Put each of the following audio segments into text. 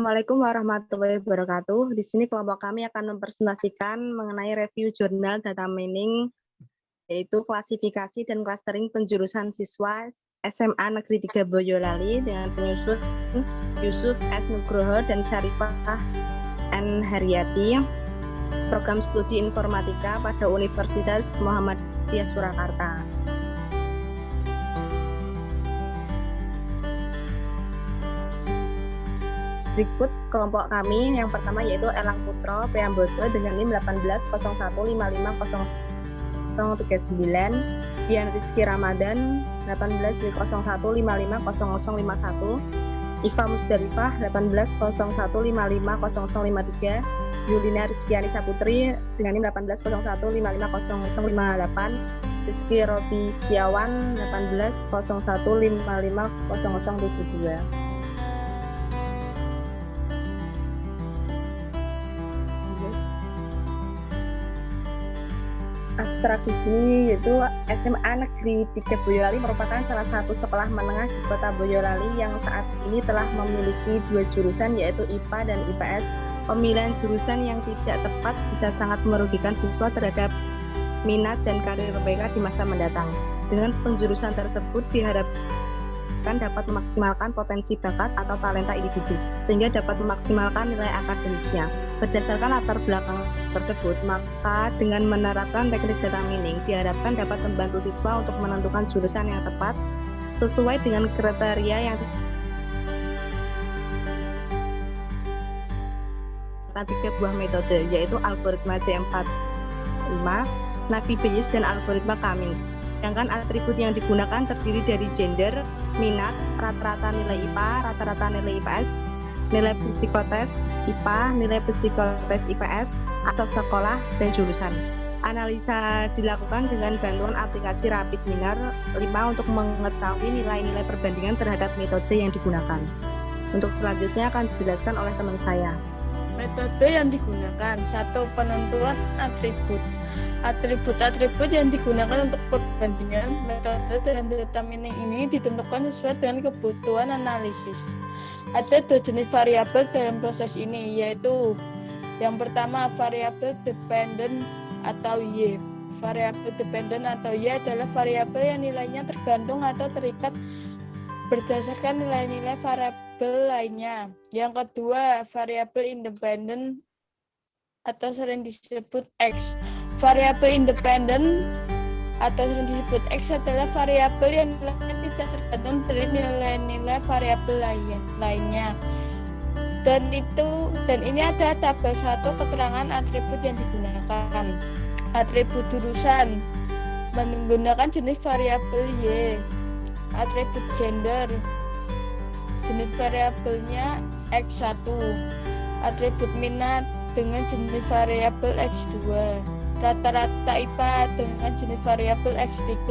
Assalamualaikum warahmatullahi wabarakatuh. Di sini kelompok kami akan mempresentasikan mengenai review jurnal data mining, yaitu klasifikasi dan clustering penjurusan siswa SMA Negeri 3 Boyolali dengan penyusun Yusuf S. Nugroho dan Syarifah N. Haryati, program studi informatika pada Universitas Muhammadiyah Surakarta. Berikut kelompok kami yang pertama yaitu Elang Putro Priambodo dengan NIM 1801550039, Dian Rizky Ramadan 1801550051, Iva Musdalifah 1801550053, Yulina Rizkyani Saputri dengan NIM 1801550058, Rizky Robi Setiawan 1801555072. Abstrak di sini yaitu SMA Negeri 3 Boyolali merupakan salah satu sekolah menengah di Kota Boyolali yang saat ini telah memiliki 2 jurusan yaitu IPA dan IPS. Pemilihan jurusan yang tidak tepat bisa sangat merugikan siswa terhadap minat dan karir mereka di masa mendatang. Dengan penjurusan tersebut diharapkan dapat memaksimalkan potensi bakat atau talenta individu sehingga dapat memaksimalkan nilai akademisnya. Berdasarkan latar belakang tersebut, maka dengan menerapkan teknik data mining diharapkan dapat membantu siswa untuk menentukan jurusan yang tepat sesuai dengan kriteria yang 3 buah metode, yaitu algoritma C45, Navi Bayes, dan algoritma Cummings. Sedangkan atribut yang digunakan terdiri dari gender, minat, rata-rata nilai IPA, rata-rata nilai IPS, nilai psikotes IPA, nilai psikotes IPS, asal sekolah, dan jurusan. Analisa dilakukan dengan bantuan aplikasi Rapid Miner 5 untuk mengetahui nilai-nilai perbandingan terhadap metode yang digunakan. Untuk selanjutnya akan dijelaskan oleh teman saya. Metode yang digunakan: 1. Penentuan atribut. Atribut-atribut yang digunakan untuk perbandingan metode dan data mining ini ditentukan sesuai dengan kebutuhan analisis. Ada 2 jenis variabel dalam proses ini, yaitu yang pertama variabel dependent atau Y. Variabel dependent atau Y adalah variabel yang nilainya tergantung atau terikat berdasarkan nilai-nilai variabel lainnya. Yang kedua, variabel independent atau sering disebut X. Variabel independent atau sering disebut X adalah variabel yang nilainya tidak tergantung dari nilai-nilai variabel lainnya. Dan ini ada tabel 1 keterangan atribut yang digunakan. Atribut jurusan menggunakan jenis variabel Y. Atribut gender, jenis variabelnya X1. Atribut minat dengan jenis variabel X2. Rata-rata IPA dengan jenis variabel X3.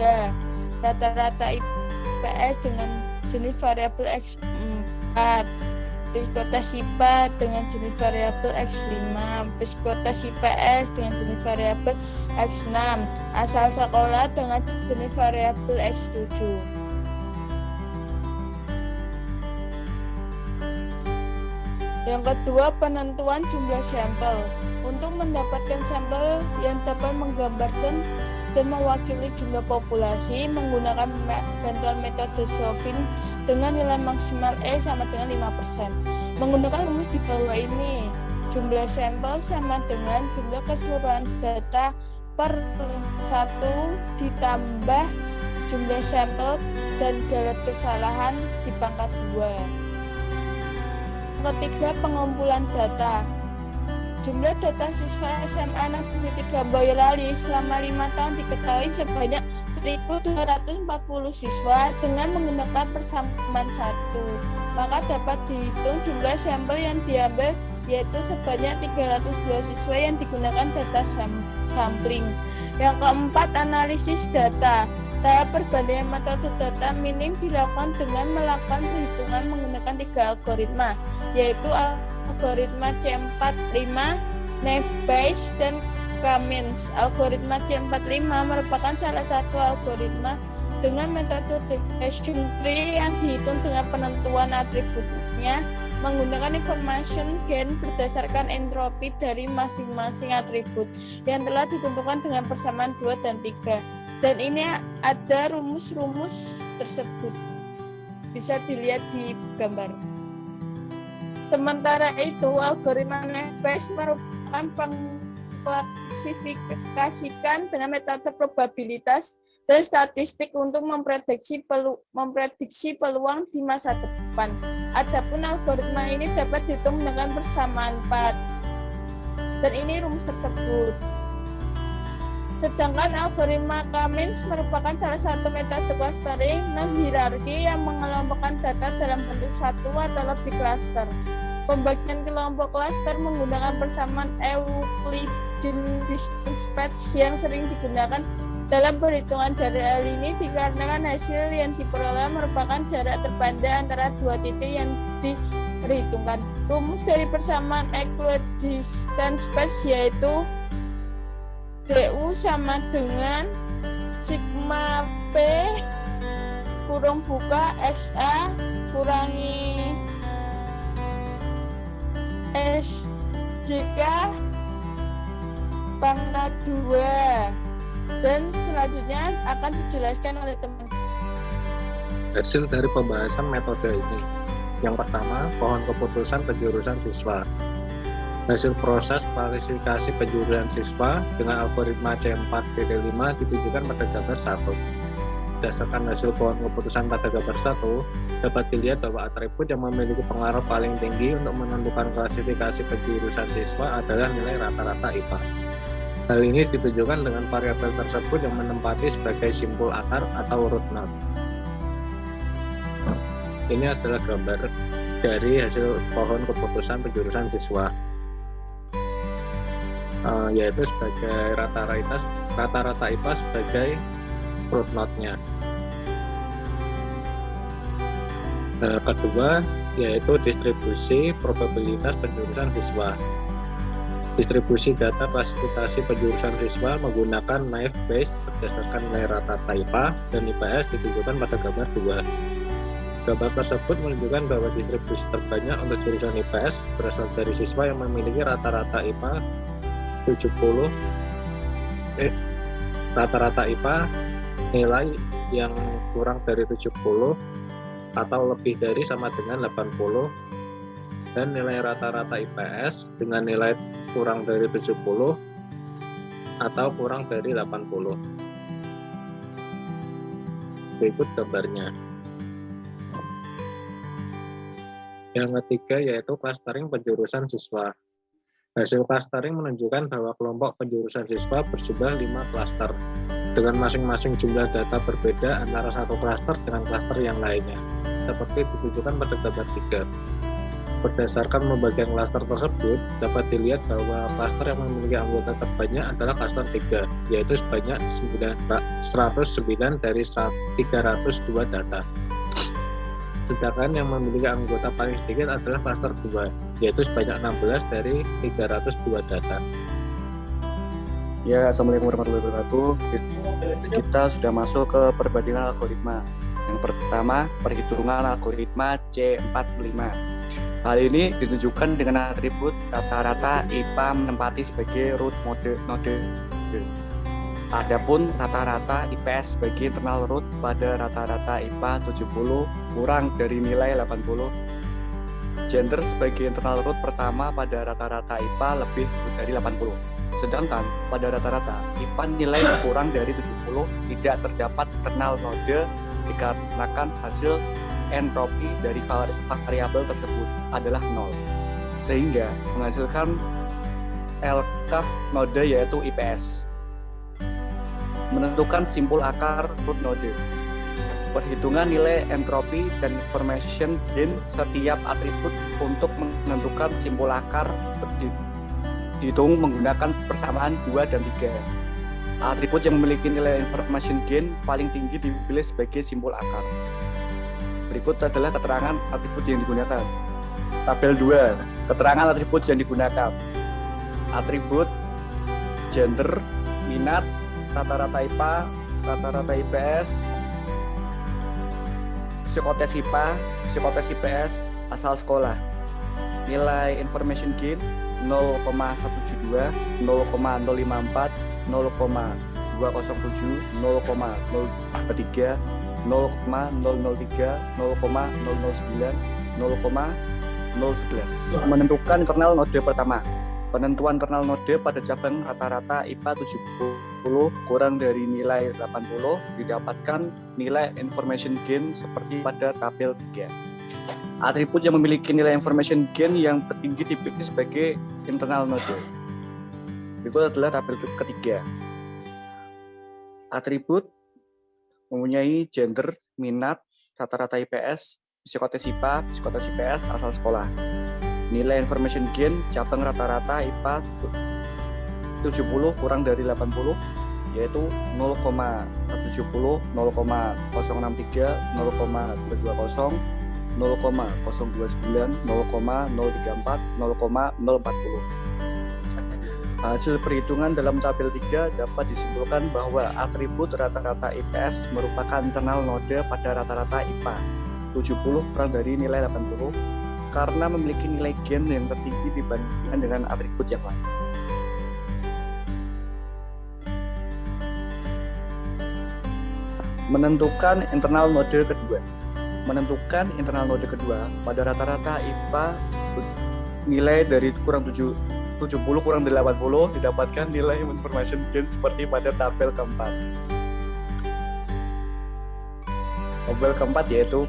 Rata-rata IPS dengan jenis variabel X4. Psikotes IPA dengan jenis variabel X5. Psikotes IPS dengan jenis variabel X6. Asal sekolah dengan jenis variabel X7. Yang kedua, penentuan jumlah sampel. Untuk mendapatkan sampel yang dapat menggambarkan dan mewakili jumlah populasi menggunakan bantuan metode Sofin dengan nilai maksimal E sama dengan 5%. Menggunakan rumus di bawah ini, jumlah sampel sama dengan jumlah keseluruhan data per 1 ditambah jumlah sampel dan galet kesalahan di pangkat 2. Ketiga, pengumpulan data. Jumlah data siswa SMA Negeri 3 Boyolali selama 5 tahun diketahui sebanyak 1.240 siswa dengan menggunakan persamaan 1. Maka dapat dihitung jumlah sampel yang diambil, yaitu sebanyak 302 siswa yang digunakan data sampling. Yang keempat, analisis data. Tahap perbandingan metode data mining dilakukan dengan melakukan perhitungan menggunakan 3 algoritma, yaitu algoritma C45, Navi Bayes, dan Cummings. Algoritma C45 merupakan salah satu algoritma dengan metode regression tree yang dihitung dengan penentuan atributnya menggunakan information gain berdasarkan entropi dari masing-masing atribut yang telah ditentukan dengan persamaan 2 dan 3. Dan ini ada rumus-rumus tersebut. Bisa dilihat di gambar. Sementara itu, algoritma Naive-Bayes merupakan mengklasifikasikan dengan metode probabilitas dan statistik untuk memprediksi peluang di masa depan. Adapun algoritma ini dapat dihitung dengan persamaan 4. Dan ini rumus tersebut. Sedangkan algoritma K-means merupakan salah satu metode clustering non-hierarki yang mengelompokkan data dalam bentuk satu atau lebih cluster. Pembagian kelompok cluster menggunakan persamaan Euclidean distance patch yang sering digunakan dalam perhitungan jarak ini dikarenakan hasil yang diperoleh merupakan jarak terpandang antara dua titik yang diperhitungkan. Rumus dari persamaan Euclidean distance patch yaitu DU sama dengan sigma P kurung buka XA kurangi SJK pangkat 2, dan selanjutnya akan dijelaskan oleh teman. Hasil dari pembahasan metode ini. Yang pertama, pohon keputusan penjurusan siswa. Hasil proses klasifikasi penjurusan siswa dengan algoritma C4-5 ditunjukkan pada gambar 1. Berdasarkan hasil pohon keputusan pada gambar 1, dapat dilihat bahwa atribut yang memiliki pengaruh paling tinggi untuk menentukan klasifikasi penjurusan siswa adalah nilai rata-rata IPA. Hal ini ditunjukkan dengan variabel tersebut yang menempati sebagai simpul akar atau root node. Ini adalah gambar dari hasil pohon keputusan penjurusan siswa. Yaitu sebagai rata-rata IPA sebagai root node-nya. Kedua yaitu distribusi probabilitas penjurusan siswa. Distribusi data klasifikasi penjurusan siswa menggunakan Naive-Bayes berdasarkan nilai rata-rata IPA dan IPS ditunjukkan pada gambar 2. Gambar tersebut menunjukkan bahwa distribusi terbanyak untuk jurusan IPS berasal dari siswa yang memiliki rata-rata IPA 70, rata-rata IPA nilai yang kurang dari 70 atau lebih dari sama dengan 80, dan nilai rata-rata IPS dengan nilai kurang dari 70 atau kurang dari 80. Berikut gambarnya. Yang ketiga yaitu clustering penjurusan siswa. Hasil clustering menunjukkan bahwa kelompok penjurusan siswa berjumlah 5 klaster, dengan masing-masing jumlah data berbeda antara satu klaster dengan klaster yang lainnya, seperti ditunjukkan pada gambar 3. Berdasarkan pembagian klaster tersebut, dapat dilihat bahwa klaster yang memiliki anggota terbanyak adalah klaster 3, yaitu sebanyak 109 dari 302 data. Sedangkan yang memiliki anggota paling sedikit adalah klaster 2, yaitu sebanyak 16 dari 302 data. Ya, Assalamualaikum warahmatullahi wabarakatuh. Kita sudah masuk ke perbandingan algoritma. Yang pertama, perhitungan algoritma C45. Hal ini ditunjukkan dengan atribut rata-rata IPA menempati sebagai root node. Adapun rata-rata IPS sebagai internal root pada rata-rata IPA 70 kurang dari nilai 80. Gender sebagai internal root pertama pada rata-rata IPA lebih dari 80. Sedangkan pada rata-rata IPA nilai kurang dari 70 tidak terdapat internal node dikarenakan hasil entropi dari variabel tersebut adalah 0. Sehingga menghasilkan LCAF node yaitu IPS. Menentukan simpul akar root node. Perhitungan nilai entropi dan information gain setiap atribut untuk menentukan simpul akar dihitung menggunakan persamaan 2 dan 3. Atribut yang memiliki nilai information gain paling tinggi dipilih sebagai simpul akar. Berikut adalah keterangan atribut yang digunakan. Tabel 2, keterangan atribut yang digunakan. Atribut gender, minat, rata-rata IPA, rata-rata IPS, psikotes IPA, psikotes IPS, asal sekolah. nilai information gain 0,172, 0,054, 0,207, 0,023, 0,003, 0,009, 0,011. Menentukan internal node pertama. Penentuan internal node pada cabang rata-rata IPA 70 kurang dari nilai 80 didapatkan nilai information gain seperti pada tabel 3. Atribut yang memiliki nilai information gain yang tertinggi dipilih sebagai internal node. Berikut adalah tabel ketiga. Atribut mempunyai gender, minat, rata-rata IPS, psikotes IPA, psikotes IPS, asal sekolah. Nilai information gain cabang rata-rata IPA 70 kurang dari 80 yaitu 0,170, 0,063, 0,220, 0,029, 0,034, 0,040. Hasil perhitungan dalam tabel 3 dapat disimpulkan bahwa atribut rata-rata IPS merupakan internal node pada rata-rata IPA 70 kurang dari nilai 80 karena memiliki nilai gain yang tertinggi dibandingkan dengan atribut yang lain. Menentukan internal node kedua. Menentukan internal node kedua pada rata-rata IPA nilai dari kurang 70 kurang dari 80 didapatkan nilai information gain seperti pada tabel keempat. Tabel keempat yaitu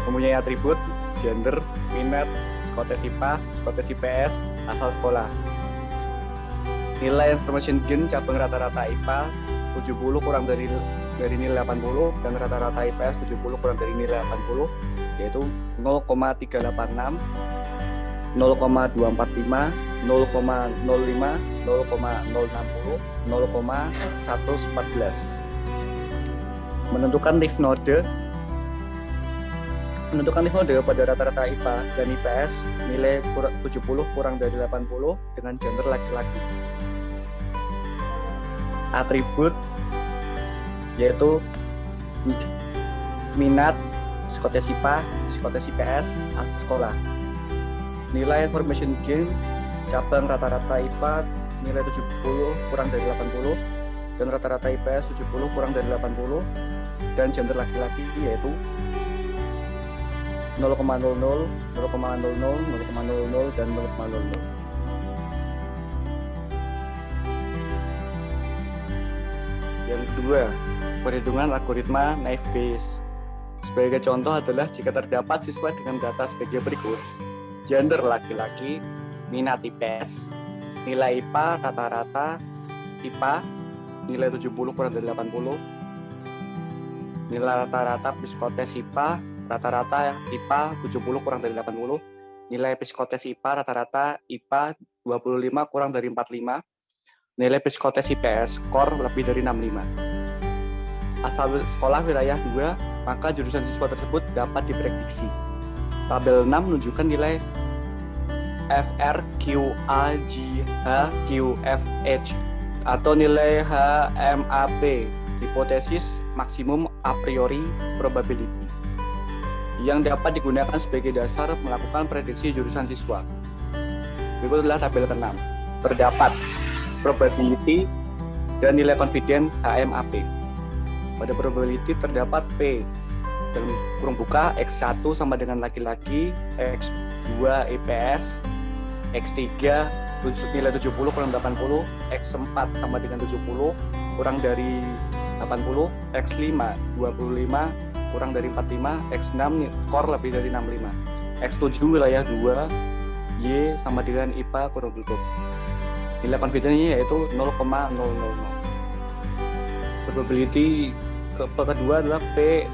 mempunyai atribut gender, minat, psikotes IPA, psikotes IPS, asal sekolah. Nilai information gain cabang rata-rata IPA 70 kurang dari nilai 80 dan rata-rata IPS 70 kurang dari nilai 80 yaitu 0,386, 0,245, 0,05, 0,060, 0,114. Menentukan leaf node pada rata-rata IPA dan IPS nilai 70 kurang dari 80 dengan gender laki-laki. Atribut yaitu minat, psikotes IPA, psikotes IPS, sekolah. Nilai information gain cabang rata-rata IPA nilai 70 kurang dari 80 dan rata-rata IPS 70 kurang dari 80 dan gender laki-laki yaitu 0,00, 0,00, 0,00, dan 0,00. Yang kedua, perhitungan algoritma naive Bayes. Sebagai contoh adalah jika terdapat siswa dengan data sebagai berikut: gender laki-laki, minat IPS, nilai IPA rata-rata IPA nilai 70 kurang dari 80, nilai rata-rata psikotes IPA rata-rata IPA 70 kurang dari 80, nilai psikotes IPA rata-rata IPA 25 kurang dari 45, nilai psikotes IPS skor lebih dari 65. Asal sekolah wilayah 2, maka jurusan siswa tersebut dapat diprediksi. Tabel 6 menunjukkan nilai FR, QA, GH, QFH atau nilai HMAP, hipotesis maksimum a priori probability, yang dapat digunakan sebagai dasar melakukan prediksi jurusan siswa. Berikut adalah tabel ke-6. Terdapat probability dan nilai confidence HMAP. Pada probability terdapat P dalam kurung buka X1 sama dengan laki-laki, X2 IPS, X3 nilai 70 kurang 80, X4 sama dengan 70 kurang dari 80, X5 25 kurang dari 45, X6 skor lebih dari 65, X7 wilayah 2, Y sama dengan IPA kurang tutup. Nilai confidence-nya yaitu 0,000. Probability kedua adalah P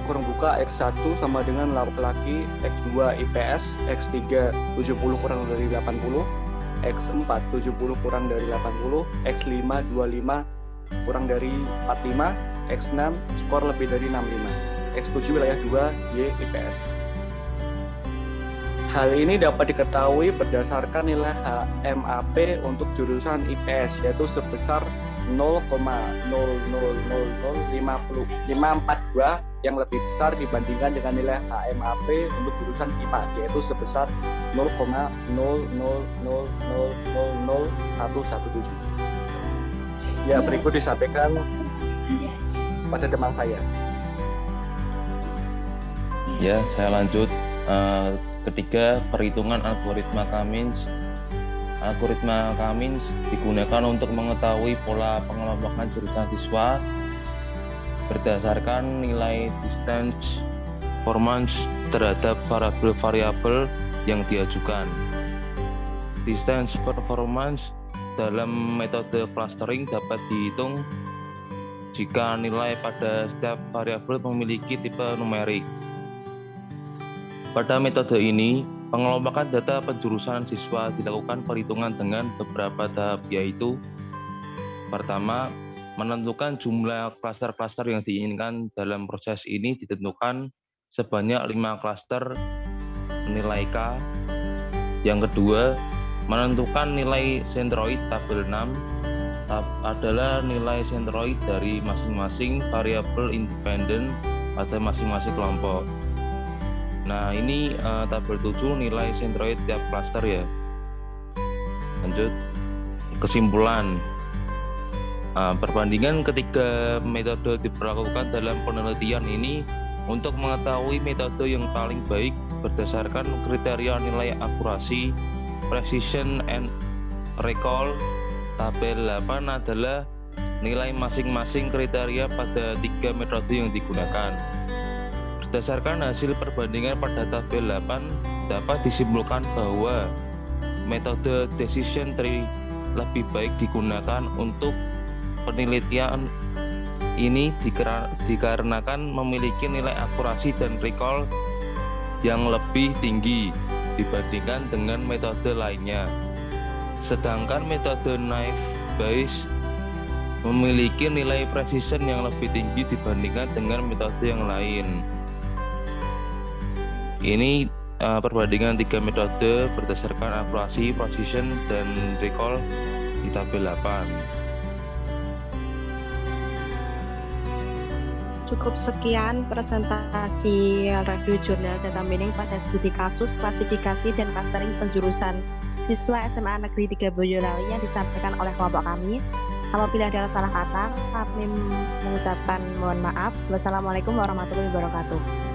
kurang buka X1 sama dengan laki-laki, X2 IPS, X3 70 kurang dari 80, X4 70 kurang dari 80, X5 25 kurang dari 45, X6 skor lebih dari 65. X7 wilayah 2, Y IPS. Hal ini dapat diketahui berdasarkan nilai HMAP untuk jurusan IPS yaitu sebesar 0,000542 yang lebih besar dibandingkan dengan nilai HMAP untuk jurusan IPA, yaitu sebesar 0,000000117. Ya, berikut disampaikan pada teman saya. Ya, saya lanjut. Ketiga, perhitungan algoritma Cummins. Algoritma Cummins digunakan untuk mengetahui pola pengelompokan jurusan siswa berdasarkan nilai distance performance terhadap variabel-variabel yang diajukan. Distance performance dalam metode clustering dapat dihitung jika nilai pada setiap variabel memiliki tipe numerik. Pada metode ini, pengelompokan data penjurusan siswa dilakukan perhitungan dengan beberapa tahap, yaitu pertama, menentukan jumlah klaster-klaster yang diinginkan. Dalam proses ini ditentukan sebanyak 5 klaster nilai K. Yang kedua, menentukan nilai sentroid. Tabel 6 adalah nilai sentroid dari masing-masing variabel independen pada masing-masing kelompok. Nah, ini tabel 7 nilai sentroid tiap klaster ya. Lanjut, kesimpulan. Perbandingan ketiga metode diperlakukan dalam penelitian ini untuk mengetahui metode yang paling baik berdasarkan kriteria nilai akurasi, precision, and recall. Tabel 8 adalah nilai masing-masing kriteria pada 3 metode yang digunakan. Berdasarkan hasil perbandingan pada tabel 8, dapat disimpulkan bahwa metode decision tree lebih baik digunakan untuk penelitian ini dikarenakan memiliki nilai akurasi dan recall yang lebih tinggi dibandingkan dengan metode lainnya. Sedangkan metode naive Bayes memiliki nilai precision yang lebih tinggi dibandingkan dengan metode yang lain. Ini perbandingan 3 metode berdasarkan akurasi, precision, dan recall di tabel 8. Cukup sekian presentasi review jurnal data mining pada studi kasus, klasifikasi, dan clustering penjurusan siswa SMA Negeri 3 Boyolali yang disampaikan oleh kelompok kami. Apabila ada salah kata, kami mengucapkan mohon maaf. Wassalamualaikum warahmatullahi wabarakatuh.